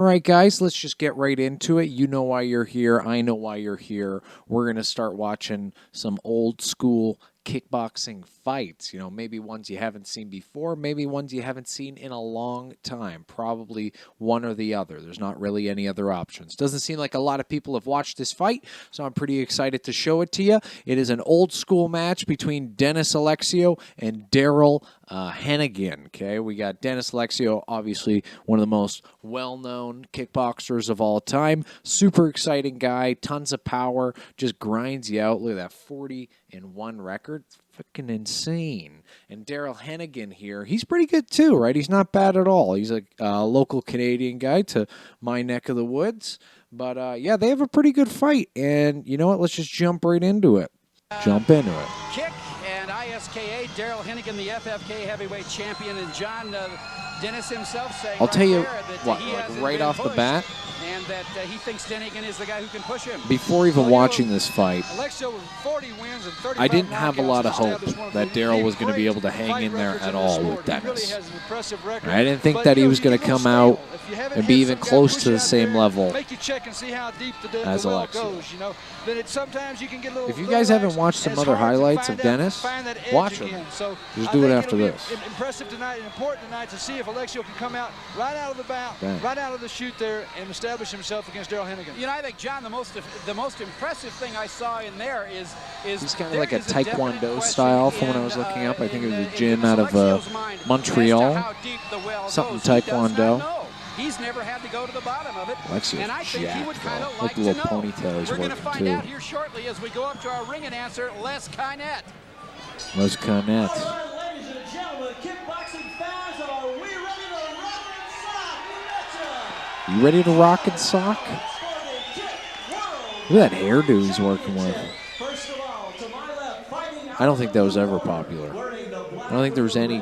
All right, guys, let's just get right into it. You know why you're here. I know why you're here. We're going to start watching some old school kickboxing fights. Maybe ones you haven't seen before, maybe ones you haven't seen in a long time. Probably one or the other. There's not really any other options. Doesn't seem like a lot of people have watched this fight, so I'm pretty excited to show it to you. It is an old school match between Dennis Alexio and Darrell Henegan. Okay, we got Dennis Alexio, obviously one of the most well-known kickboxers of all time. Super exciting guy, tons of power, just grinds you out. Look at that 40-1 record. It's freaking insane. And Darrell Henegan here, he's pretty good too, right? He's not bad at all. He's a local Canadian guy to my neck of the woods. But yeah, they have a pretty good fight. And you know what? Let's just jump right into it. Jump into it. Kick and ISKA, Darrell Henegan, the FFK heavyweight champion, and John Dennis himself saying I'll tell you what, like right off the bat, and that he thinks Henegan is the guy who can push him. Before even watching this fight, Alexio with 40 wins and 35 I didn't have a lot of hope that Darrell was going to be able to hang in there at all with Dennis. Really I didn't think that he was going to come out and be even close to the same level as Alexio. If you guys haven't watched some other highlights of Dennis, watch them. Just do it after this. Impressive tonight and important tonight to see if Alexio can come out right out of the bout, right out of the chute there, and establish himself against Darrell Henegan. I think, John, the most impressive thing I saw in there is he's kind of like a Taekwondo style from when I was looking up. I think it was a gym out of Montreal. Something Taekwondo. He's never had to go to the bottom of it. Alexio's and I think he would kind of like like the to little know. ponytail he's We're going to find out too. here shortly as we go up to our ring announcer, Les Kynette. Les Kynette. All right, ladies and gentlemen, kickboxing fans, are we ready to rock and sock? You betcha. You ready to rock and sock? Look at that hairdo he's working with. First of all, to my left, I don't think that was ever popular. I don't think there was any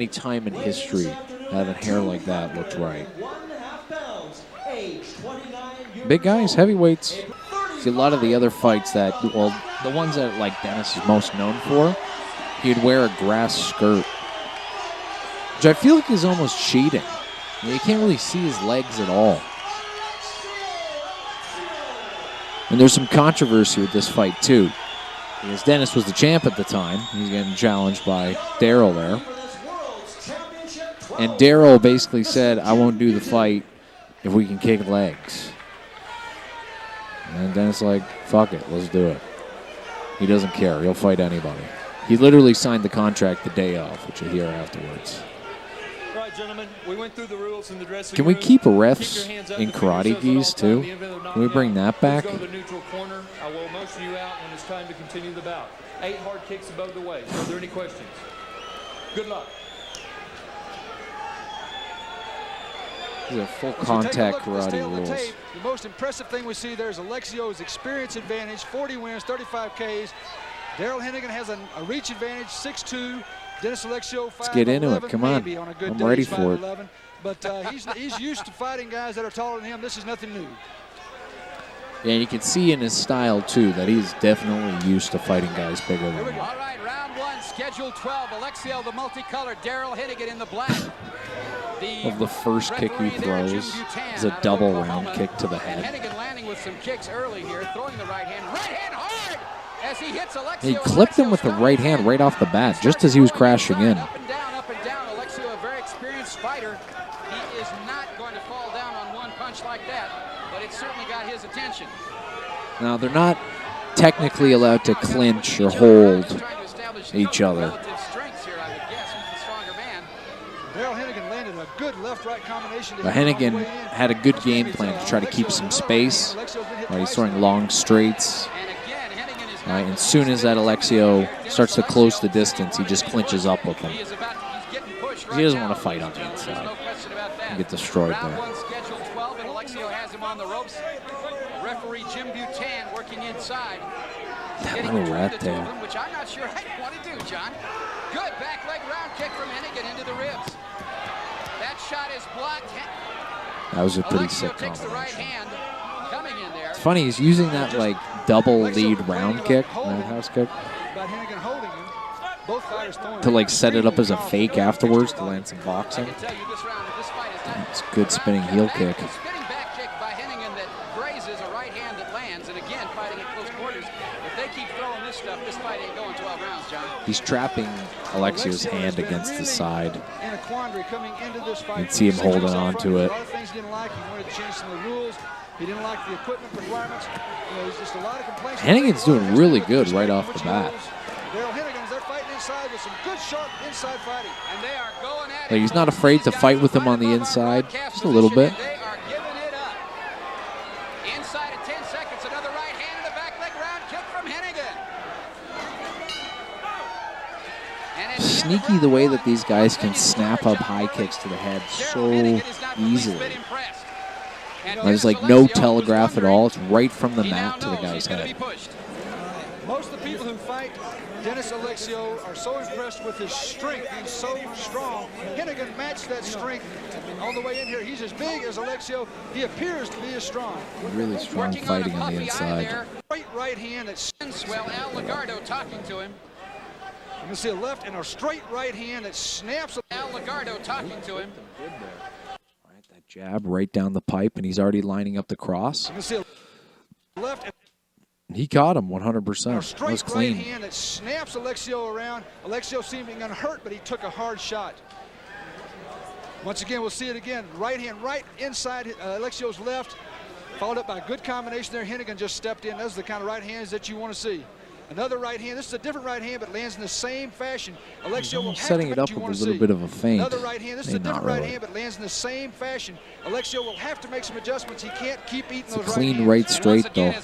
time in history having hair like that looked right. Big guys, heavyweights. See, a lot of the other fights that, well, the ones that like Dennis is most known for, he'd wear a grass skirt, which I feel like is almost cheating. You can't really see his legs at all. And there's some controversy with this fight too, because Dennis was the champ at the time. He's getting challenged by Darrell there. And Darrell basically said, I won't do the fight if we can kick legs. And Dennis like, fuck it, let's do it. He doesn't care. He'll fight anybody. He literally signed the contract the day of, which you'll hear afterwards. All right, gentlemen, we went through the rules in the dressing Can we room. keep refs in karate gis too? Can we bring that back? Go to the neutral corner. I will motion you out when it's time to continue the bout. 8 hard kicks above the waist. Are there any questions? Good luck. These are full contact karate rules. The most impressive thing we see there is Alexio's experience advantage, 40 wins, 35 Ks. Darrell Henegan has a reach advantage, 6'2". Dennis Alexio, 5'11". Let's get into it. Come on. I'm ready for it. But he's used to fighting guys that are taller than him. This is nothing new. Yeah, and you can see in his style, too, that he's definitely used to fighting guys bigger than him. All right, round 1, schedule 12. Alexio, the multicolored. Darrell Henegan in the black. Of the first kick he throws is a double round kick to the head. Henegan landing with some kicks early here, throwing the right hand hard as he hits Alexio. He clipped him with the right hand right off the bat, just as he was crashing in. Up and down, up and down. Alexio, a very experienced fighter. He is not going to fall down on one punch like that, but it certainly got his attention. Now, they're not technically allowed to clinch or hold each other. Darrell Henegan landed a good left-right combination. But Henegan had a good game plan to try to keep some space. He's throwing long straights. And as soon as that Alexio starts to close the distance, he just clinches up with him. He doesn't want to fight on the inside. He'll get destroyed there. Referee Jim Butan working inside. That little rat tail. Which I'm not sure I want to do, John. Good back leg round kick from Henegan into the ribs. That shot is blocked. That was a pretty Alexio sick takes the right combination. hand, coming in there. It's funny, he's using that like double lead round kick, roundhouse kick, to like set it up as a fake afterwards to land some boxing. It's a good spinning heel kick. stuff, this fight ain't going 12 rounds, John. He's trapping Alexio's hand against the side. In a quandary coming into this fight. You can see him holding on to it. A lot of things he didn't like. He wanted to change some of the rules. He didn't like the equipment requirements. You know, there's just a lot of complaints. Henegan's doing really good right off the bat. Darrell Henegan, they're fighting inside with some good, sharp inside fighting. And they are going at it. Like, he's not afraid to fight with him on the inside, just a little bit. They are giving it up. Inside of 10 seconds, another right hand and a back leg round kick from Henegan. Sneaky the way that these guys can snap up high kicks to the head so easily. There's like no telegraph at all. It's right from the mat to the guy's head. Most of the people who fight Dennis Alexio are so impressed with his strength. He's so strong. Henegan matched that strength on the way in here. He's as big as Alexio. He appears to be as strong. Really strong fighting on the inside. Great right hand that sends well. Al Lagardo talking to him. You can see a left and a straight right hand that snaps. Al Lagardo talking to him. Right, that jab right down the pipe, and he's already lining up the cross. You can see a left. He caught him 100%. That was clean. Right hand that snaps Alexio around. Alexio seeming unhurt, but he took a hard shot. Once again, we'll see it again. Right hand right inside Alexio's left, followed up by a good combination there. Henegan just stepped in. Those are the kind of right hands that you want to see. Another right hand. This is a different right hand, but lands in the same fashion. Alexio will setting it up with a little bit of a feint. Another right hand. This is a different right hand, but lands in the same fashion. Alexio will have to make some adjustments. He can't keep eating those right hands. Clean right straight, though.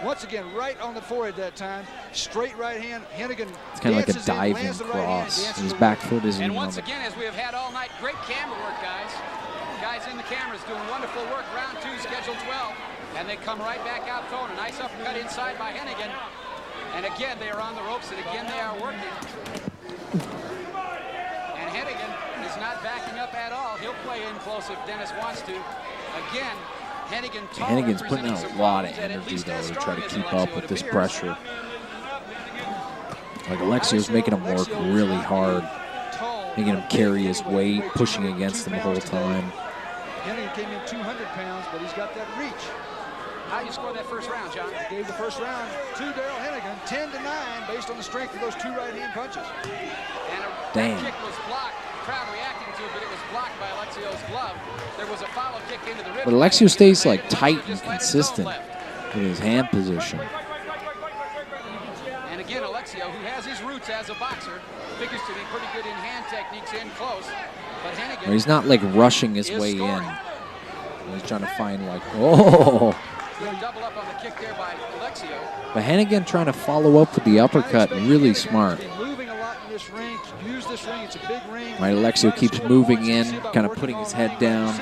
Once again, right on the forehead that time. Straight right hand. Henegan. It's kind of like a diving cross. His back foot isn't even on once again, as we have had all night, great camera work, guys. Guys in the cameras doing wonderful work. Round 2, scheduled 12. And they come right back out throwing a nice uppercut inside by Henegan. And again, they are on the ropes, and again, they are working. And Henegan is not backing up at all. He'll play in close if Dennis wants to. Again, Henegan's putting out a lot of energy, though, to try to keep up with this pressure. Like, Alexio's making him work really hard, making him carry his weight, pushing against him the whole time. Henegan came in 200 pounds, but he's got that reach. How you score that first round, John? He gave the first round to Darrell Henegan, 10-9, based on the strength of those 2 right-hand punches. And a kick was blocked. The crowd reacting to it, but it was blocked by Alexio's glove. There was a follow kick into the rib. But Alexio stays like tight and consistent with his hand position. And again, Alexio, who has his roots as a boxer, figures to be pretty good in hand techniques in close. But Henegan, he's not like rushing his way in. He's trying to find like, oh. Double up on the kick there by Alexio. But Henegan trying to follow up with the uppercut, really smart. Moving a lot in this ring. Use this ring. It's a big ring. Right, Alexio keeps moving in, kind of putting his head down.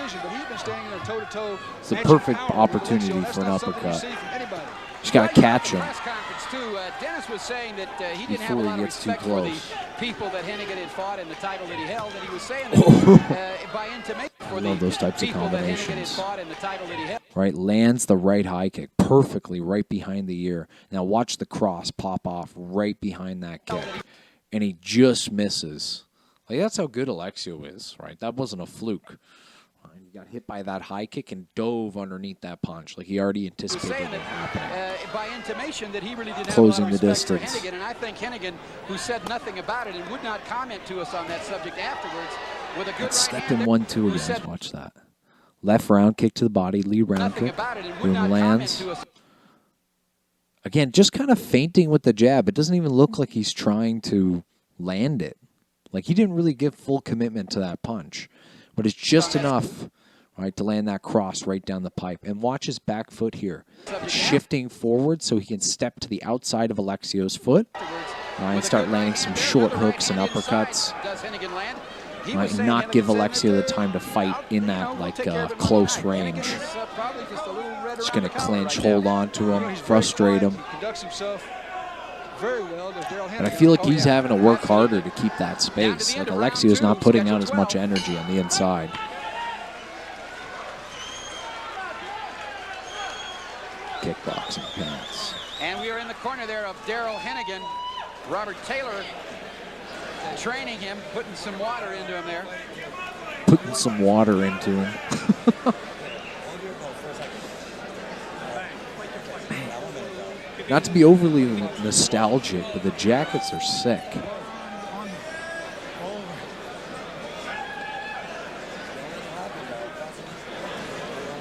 It's the perfect opportunity for an uppercut. Just got to catch him Dennis was saying that he didn't before have a lot he of gets too respect for the close. people that Henegan had fought in the title that he held, and he was saying that by intimation for I love those types of people that Henegan had combinations. fought in the title that he held. Right, lands the right high kick perfectly right behind the ear. Now watch the cross pop off right behind that kick. And he just misses. Like, that's how good Alexio is, right? That wasn't a fluke. He got hit by that high kick and dove underneath that punch. Like, he already anticipated it happening. By intimation that he really didn't Closing have a the lot of respect distance. for Henegan, and I think Henegan, who said nothing about it and would not comment to us on that subject afterwards, with a good Let's right step hand in there, 1-2 who again. said Watch that. Left round kick to the body, lead round nothing kick. about it and would Boom, not comment lands. to us. Again, just kind of feinting with the jab. It doesn't even look like he's trying to land it. Like, he didn't really give full commitment to that punch. But it's just enough, right, to land that cross right down the pipe. And watch his back foot here. It's shifting forward so he can step to the outside of Alexio's foot. Right, and start landing some short hooks and uppercuts. Right, and not give Alexio the time to fight in that close range. Just going to clinch, hold on to him, frustrate him. And I feel like he's having to work harder to keep that space. Like, Alexio's not putting out as much energy on the inside. Kickboxing pants. And we are in the corner there of Darrell Henegan. Robert Taylor training him, putting some water into him there. Putting some water into him. Not to be overly nostalgic, but the jackets are sick.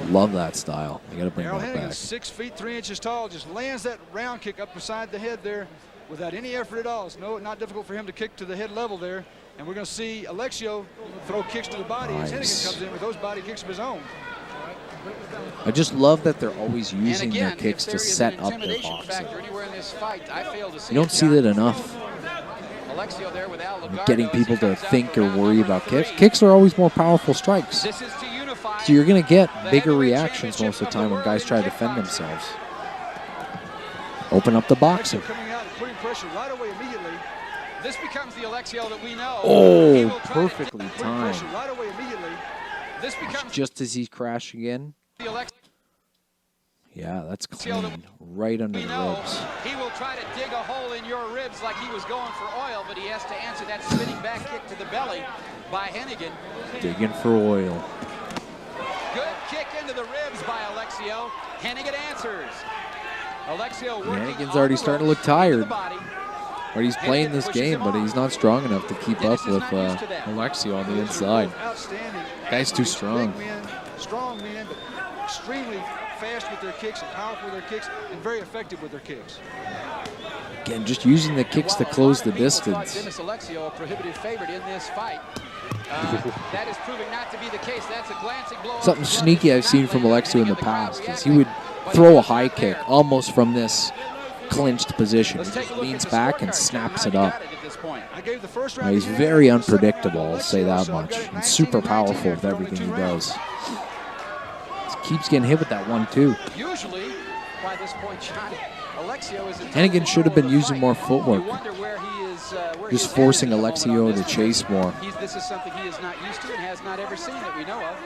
Love that style. You got to bring Darrell that Henegan, back. 6 feet 3 inches tall, just lands that round kick up beside the head there without any effort at all. It's not difficult for him to kick to the head level there. And we're going to see Alexio throw kicks to the body as Henegan comes in with those body kicks of his own. I just love that they're always using their kicks to set up their boxing. You don't see that enough. Getting people to think or worry about kicks. Kicks are always more powerful strikes. So you're going to get bigger reactions most of the time when guys try to defend themselves. Open up the boxing. Coming out and putting pressure right away immediately. This becomes the Alexio that we know. Oh, perfectly timed. Right away immediately. This becomes Just as he's crashing in. the Alexio Yeah, that's clean. Right under we the know. ribs. He will try to dig a hole in your ribs like he was going for oil, but he has to answer that spinning back kick to the belly by Henegan. Digging for oil. Good kick into the ribs by Alexio. Henegan answers. Alexio working Henegan's already starting to look tired. body. But he's playing this game, but he's not strong enough to keep up with Alexio on the inside. Outstanding. Guy's too strong. Big men, strong men, but extremely fast with their kicks and powerful with their kicks and very effective with their kicks. Again, just using the kicks to close the People thought distance. Dennis Alexio a prohibitive favorite in this fight. That is proving not to be the case. That's a glancing blow. Something sneaky I've seen from Alexio in the past is he would throw a high kick almost from this clinched position. He just leans back and snaps it up. I gave the first round. He's very unpredictable, I'll say that much. And super powerful with everything he does. Just keeps getting hit with that 1-2. Usually, by this point, John, Alexio is Henegan should have been using more footwork. You wonder where he is. Where Just his forcing head is at the moment Alexio on to this chase one. more. This is something he is not used to and has not ever seen that we know of.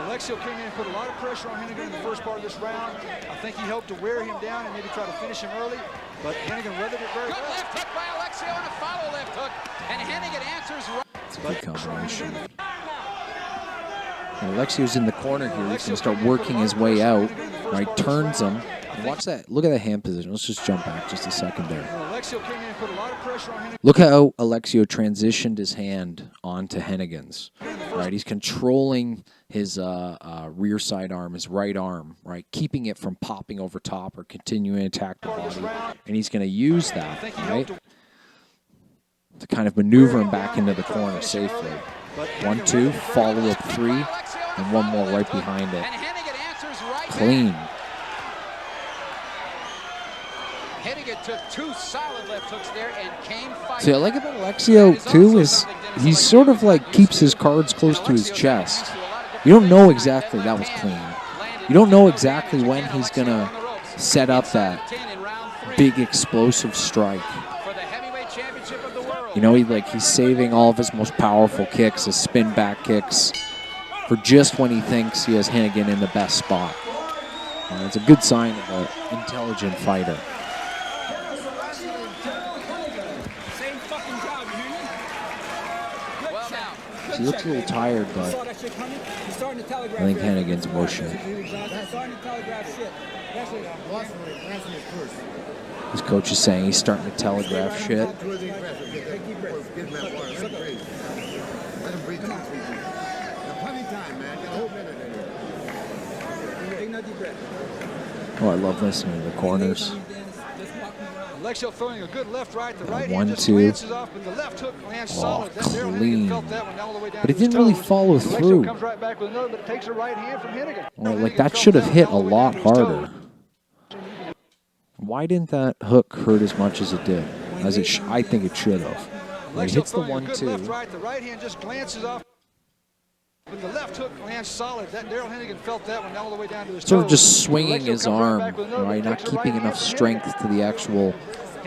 Alexio came in and put a lot of pressure on Henegan in the first part of this round. I think he helped to wear him down and maybe try to finish him early, but Henegan weathered it very Good well. left hook by Alexio and a follow left hook, and Henegan answers right. It's a good combination. And Alexio's in the corner here. He's going to start working his way out. Right, turns him. And watch that. Look at that hand position. Let's just jump back just a second there. Alexio came in and put a lot of pressure on Henegan. Look how Alexio transitioned his hand onto Henegan's. Right, he's controlling his rear side arm, his right arm, right, keeping it from popping over top or continuing to attack the body. And he's going to use that, right, to kind of maneuver him back into the corner safely. 1-2, follow up 3, and one more right behind it. And Henegan answers right Clean. back. Henegan took 2 solid left hooks there and came fighting. See, I like about Alexio, too, is he sort of like keeps his cards close to his chest. You don't know exactly, that was clean. You don't know exactly when he's going to set up that big explosive strike. For the heavyweight championship of the world. You know, he's saving all of his most powerful kicks, his spin back kicks, for just when he thinks he has Henegan in the best spot. It's a good sign of an intelligent fighter. He looks a little tired, but I think Henegan's motion. His coach is saying he's starting to telegraph shit. Oh, I love listening to the corners. Alexio throwing a good left, right. The right 1-2. hand just glances off, and the left hook lands solid. That Darrell clean. Henegan felt that one all the way down But it to his didn't really toes. follow Alexio through. comes right back with another, but it takes a right hand from Henegan. Well, like Henegan that felt should have one hit a all the way lot down to his harder. toes. Why didn't that hook hurt as much as it did? As it, I think it should have. When he Alexio hits the throwing a good left, 1-2. right. The right hand just glances off. But the left hook lands solid. That Darrell Henegan felt that one all the way down to his Sort of toes. just swinging Alexio his comes arm, back with another, right? but Not takes a keeping right enough hand from strength to the actual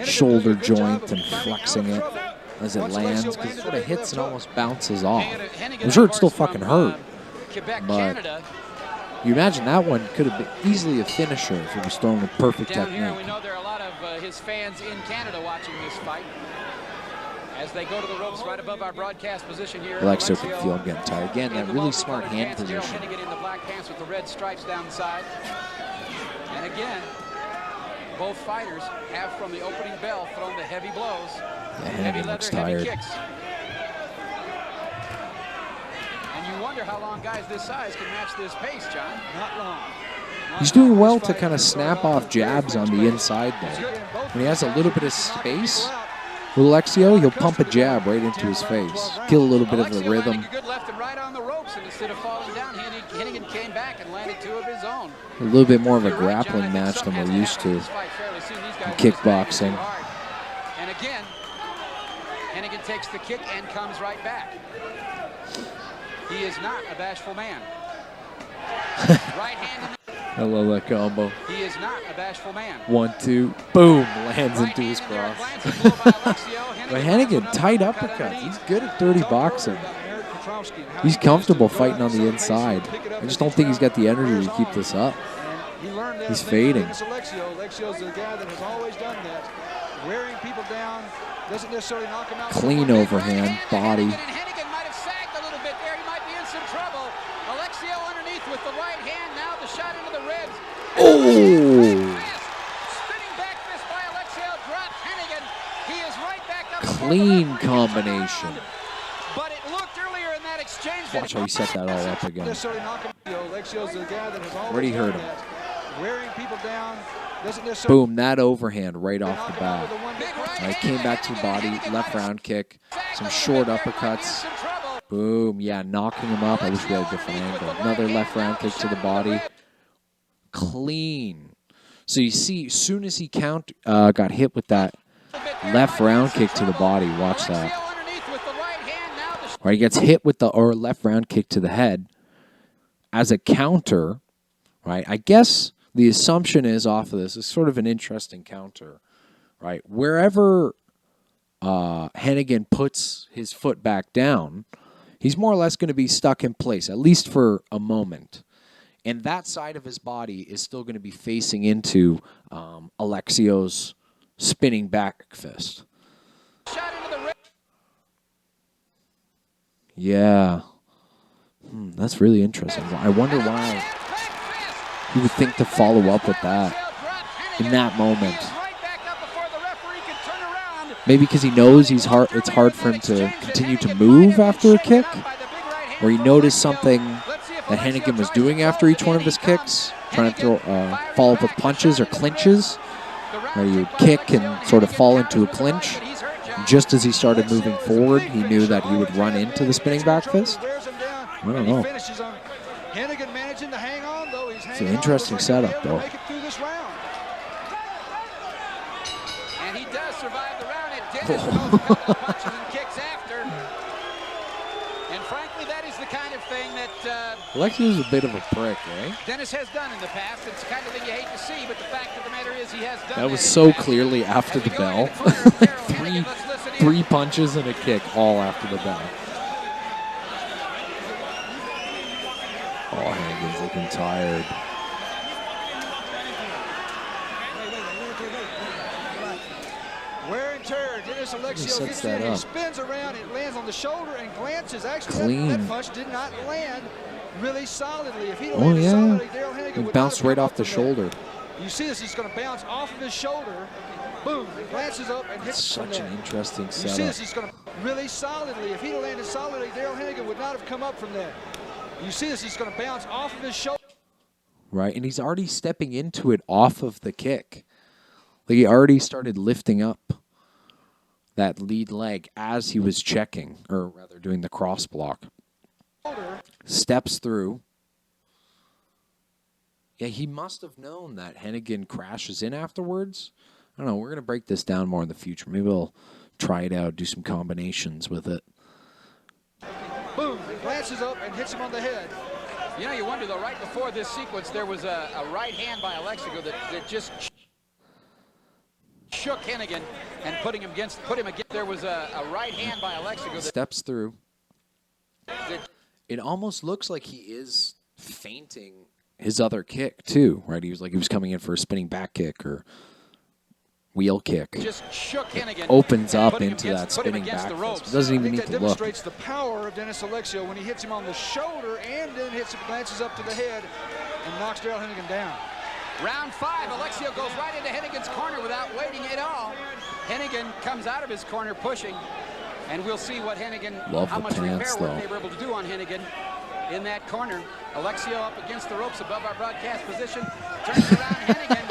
shoulder joint and flexing it as it lands, because it sort of hits and almost bounces off. I'm sure it still fucking hurt, Quebec, but Canada. you imagine that one could have been easily a finisher if it was thrown with perfect Down here, we technique. know there are a lot of his fans in Canada watching this fight as they go to the ropes right above our broadcast position here. Alexio could feel him getting tired. Again, that really smart hand Darrell position. Henegan in the black pants with the red stripes down the side. And again, both fighters have from the opening bell thrown the heavy blows. Yeah, Heavy Henegan looks leather, heavy tired. kicks. And you wonder how long guys this size can match this pace, John. Not long. He's doing well to kind of snap off jabs on the inside there. When he has a little bit of space with Alexio, he'll pump a jab right into his face. Kill a little bit of the Alexio rhythm. landing a good left and right on the ropes, and instead of falling down, Henegan came back and landed 2 of his own. A little bit more of a grappling match than we're used to in kickboxing. And again, Henegan takes the kick and comes right back. He is not a bashful man. Right hand in the I love that combo. He is not a bashful man. 1, 2, boom, lands into his cross. But Henegan, tight uppercuts. He's good at dirty boxing. He's comfortable fighting on the inside. I just don't think he's got the energy to keep this up. He's fading. Alexio's the guy that has always done that. Wearing people down, doesn't necessarily knock them out. Clean overhand, body. Henegan might have sagged a little bit there. He might be in some trouble. Alexio underneath with the right hand. Now the shot into the ribs. Oh! Spinning back fist by Alexio dropped Henegan. He is right back up. Clean combination. But it looked earlier in that exchange. Watch how he set that all up again. Alexio's the guy that has always Already hurt done him. that. Wearing people down, doesn't necessarily Boom, that overhand right off the bat. Right, came back to the body, left round kick, some short uppercuts. Boom, yeah, knocking him up. I wish we had a different angle. Another left round kick to the body. Clean. So you see, as soon as he got hit with that left round kick to the body, watch that. Right, he gets hit with the left round kick to the head as a counter. Right, I guess the assumption is off of this is sort of an interesting counter. Right, wherever Henegan puts his foot back down, he's more or less going to be stuck in place, at least for a moment. And that side of his body is still going to be facing into Alexio's spinning back fist. Yeah. That's really interesting. I wonder why he would think to follow up with that in that moment. Maybe because he knows it's hard for him to continue to move after a kick, or he noticed something that Henegan was doing after each one of his kicks, trying to follow up with punches or clinches, where he would kick and sort of fall into a clinch. And just as he started moving forward, he knew that he would run into the spinning back fist. I don't know. It's an interesting setup, though. And he does survive the round. It did as well as a couple of punches and kicks after. And frankly, that is the kind of thing that Alexio's a bit of a prick, eh? Dennis has done in the past. It's the kind of thing you hate to see, but the fact of the matter is he has done That was so clearly after the bell. three punches and a kick, all after the bell. Oh, Henegan's looking tired. Wear and tear. Dennis Alexio gets in, he spins around, it lands on the shoulder and glances. Actually, that punch did not land really solidly. If he'd landed solidly, Darrell Henegan would bounced right off the shoulder. You see this, he's going to bounce off of his shoulder. Boom, it glances up and hits such an interesting setup. You see this, he's going to really solidly. If he'd landed solidly, Darrell Henegan would not have come up from that. You see this, he's going to bounce off of his shoulder. Right, and he's already stepping into it off of the kick. Like he already started lifting up that lead leg as he was checking, or rather doing the cross block. Steps through. Yeah, he must have known that Henegan crashes in afterwards. I don't know, we're going to break this down more in the future. Maybe we'll try it out, do some combinations with it. Boom, it glances up and hits him on the head. You know, you wonder, though, right before this sequence, there was a right hand by Alexio that just shook Henegan and put him against. There was a right hand by Alexio that steps through. It almost looks like he is feinting his other kick too, right? He was coming in for a spinning back kick or wheel kick. Just shook Henegan. Opens up into that spinning back fist. Doesn't even need to look. That demonstrates the power of Dennis Alexio when he hits him on the shoulder and then glances up to the head and knocks Darrell Henegan down. Round 5, Alexio goes right into Henegan's corner without waiting at all. Henegan comes out of his corner pushing, and we'll see what Henegan, how much repair work they were able to do on Henegan in that corner. Alexio up against the ropes above our broadcast position, turns around, Henegan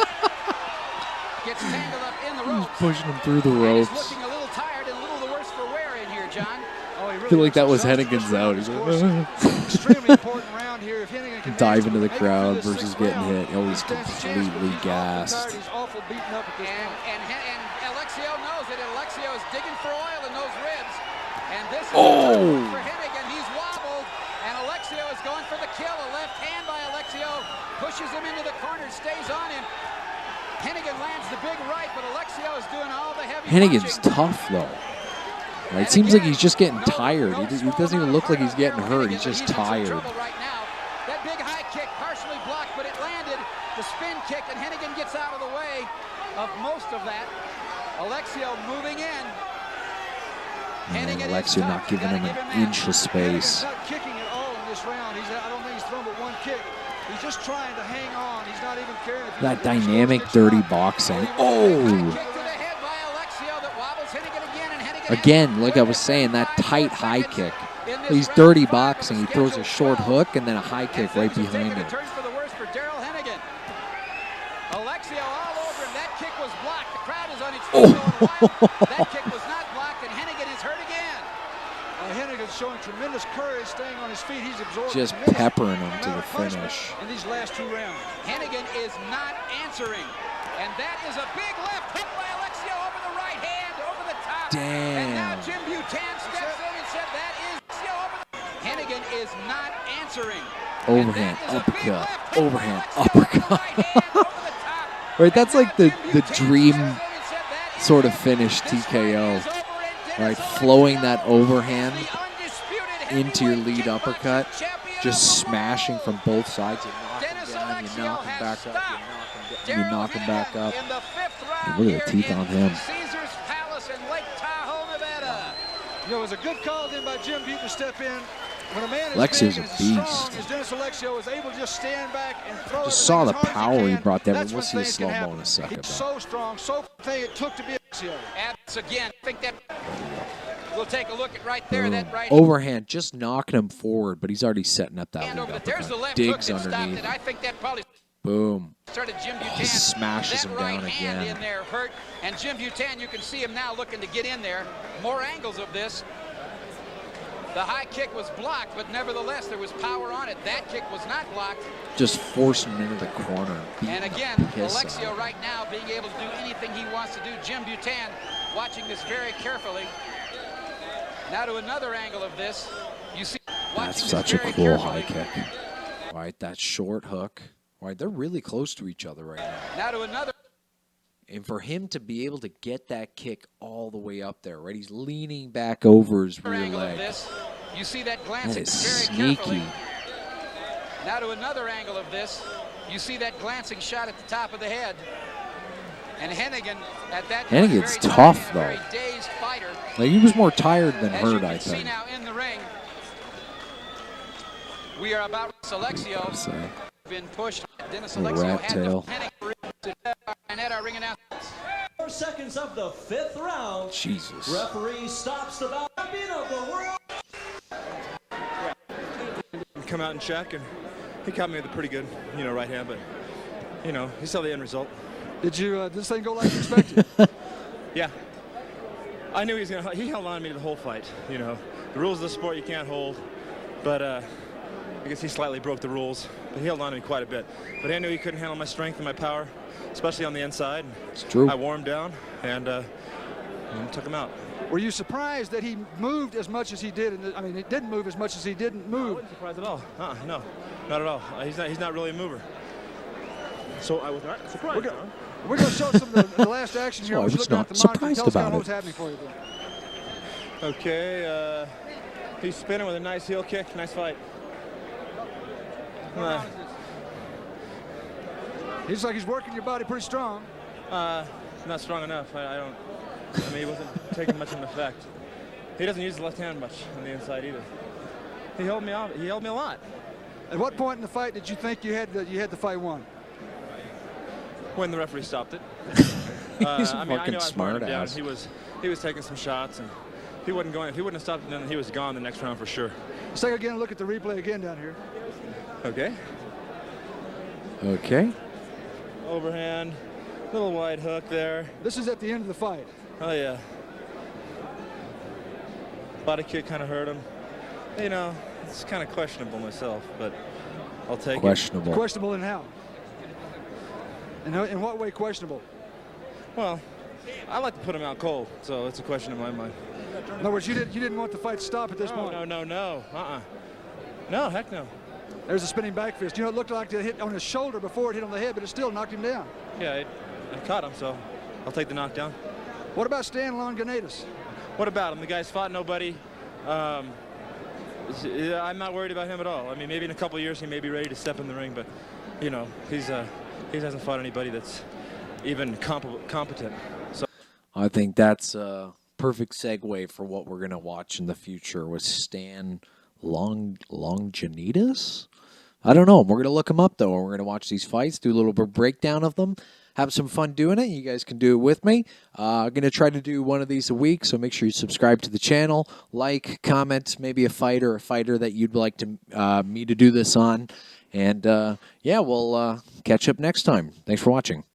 gets tangled up in the ropes. Pushing him through the ropes. He's looking a little tired and a little the worse for wear in here, John. Oh, I feel like that was Henegan's out. He's like, extremely important round here. If Henegan can dive into the make it crowd through this versus sixth getting round, hit. Oh, he's he stands a chance, but completely he's awful gassed. tired, he's awful beaten up at this point. And Alexio knows it. Alexio is digging for oil in those ribs. And this is Oh! for Henegan. He's wobbled, and Alexio is going for the kill. A left hand by Alexio pushes him into the corner, stays on him. Henegan lands the big right, but Alexio is doing all the heavy Hennigan's punching. tough, though. Right? It seems like he's just getting tired. He doesn't even look like he's getting hurt. He's just tired. Right now. That big high kick partially blocked, but it landed. The spin kick, and Henegan gets out of the way of most of that. Alexio moving in. And Alexio not giving him an inch of space. He's not kicking at all in this round. I don't think he's thrown but one kick. He's just trying to hang on. He's not even caring if That dynamic, dirty boxing. Oh! Again, like I was saying, that tight high kick. He's dirty boxing. He throws a short hook and then a high kick right behind him. Turns for the worst for Darrell Henegan. Alexio all over him. That kick was blocked. The crowd is on its feet going wild. That kick was not blocked, and Henegan is hurt again. Henegan's showing tremendous courage, staying on his feet. He's absorbed Just tremendous peppering him to the amount of punishment finish. in these last 2 rounds. Henegan is not answering, and that is a big left hook by Alexio over the right hand, over the top. And now Damn. Jim Butan steps in and said that is Alexio over the... Henegan is not answering. Overhand, uppercut, overhand, uppercut. Right, that's like the dream sort of finish TKO. Right, flowing that overhand into your lead uppercut, just smashing from both sides. You knock him down, you knock him back up, you knock him back up. And look at the teeth on him. You know, it was a good call then by Jim Butan to step in. When a man Alexio's as a big and beast. strong as Dennis Alexio was able to just stand back and throw Just it saw the as hard as power he can, brought there, but that's we'll when see a things can slow-mo happen. in a second, He's though. so strong, so thing it took to be Alexio. That's again, I think that we'll take a look at right there. Boom. That right Overhand, just knocking him forward, but he's already setting up that hand lead over the, there's the uppercut. left Digs hook that stopped underneath. it. I think that probably Boom. started Jim Butan. He smashes that him right down hand again. in there hurt, and Jim Butan, you can see him now looking to get in there. More angles of this. The high kick was blocked, but nevertheless there was power on it. That kick was not blocked. Just forcing him into the corner. And again, Alexio right now being able to do anything he wants to do. Jim Butan watching this very carefully. Now to another angle of this. You see, That's such a cool high kick. Right, that short hook. Right, they're really close to each other right now. Now to another. And for him to be able to get that kick all the way up there, right? He's leaning back over his rear angle leg. of this. You see that That glancing is very sneaky. carefully. Now to another angle of this. You see that glancing shot at the top of the head. And Henegan at that point, Hennigan's very tough, tired, though. very dazed fighter. Like, he was more tired than As you hurt, can I see think. now in the ring, we are about Alexio. Say. Been pushed. Dennis Little Alexio rat had tail. and at our ring announcement. 4 seconds of the 5th round. Jesus. Referee stops the bout. Champion of the world. Come out and check, and he caught me with a pretty good, right hand, but, he saw the end result. Did this thing go like you expected? Yeah. I knew he held on to me the whole fight, The rules of the sport you can't hold, but I guess he slightly broke the rules, but he held on to me quite a bit. But I knew he couldn't handle my strength and my power, especially on the inside. It's true. I wore him down and took him out. Were you surprised that he moved as much as he did? I mean, he didn't move as much as he didn't I move. wasn't surprised at all. No, not at all. He's not really a mover. So I was not surprised. We're going to show some of the last action here. So I want you was to look not at the monitor and surprised tell us kind about of what's it. happening for you there. Okay, he's spinning with a nice heel kick. Nice fight. He looks like he's working your body pretty strong. Not strong enough. I mean, he wasn't taking much of an effect. He doesn't use the left hand much on the inside either. He held me off. He held me a lot. At what point in the fight did you think you had the fight won? when the referee stopped it. He's a I mean, I fucking know I was wearing smart him down. ass. He was taking some shots, and if he wouldn't have stopped it, then he was gone the next round for sure. Let's take again a look at the replay again down here. Okay. Okay. Overhand, little wide hook there. This is at the end of the fight. Oh yeah. Body kick kind of hurt him. You know, it's kind of questionable myself, but I'll take Questionable. Questionable in how? In what way questionable? it. Well, I like to put him out cold, so it's a question in my mind. In other words, you didn't want the fight to stop at this point. No. No, heck no. There's a spinning back fist. You know, it looked like it hit on his shoulder before it hit on the head, but it still knocked him down. Yeah, I caught him, so I'll take the knockdown. What about Stan Longanitis? What about him? The guy's fought nobody. I'm not worried about him at all. I mean, maybe in a couple of years he may be ready to step in the ring, but you know, he hasn't fought anybody that's even competent. So I think that's a perfect segue for what we're going to watch in the future with Stan Longanitis. I don't know. We're going to look him up, though, and we're going to watch these fights, do a little bit of breakdown of them, have some fun doing it. You guys can do it with me. I'm going to try to do one of these a week, so make sure you subscribe to the channel, like, comment, maybe a fighter that you'd like to me to do this on. And, yeah, we'll catch up next time. Thanks for watching.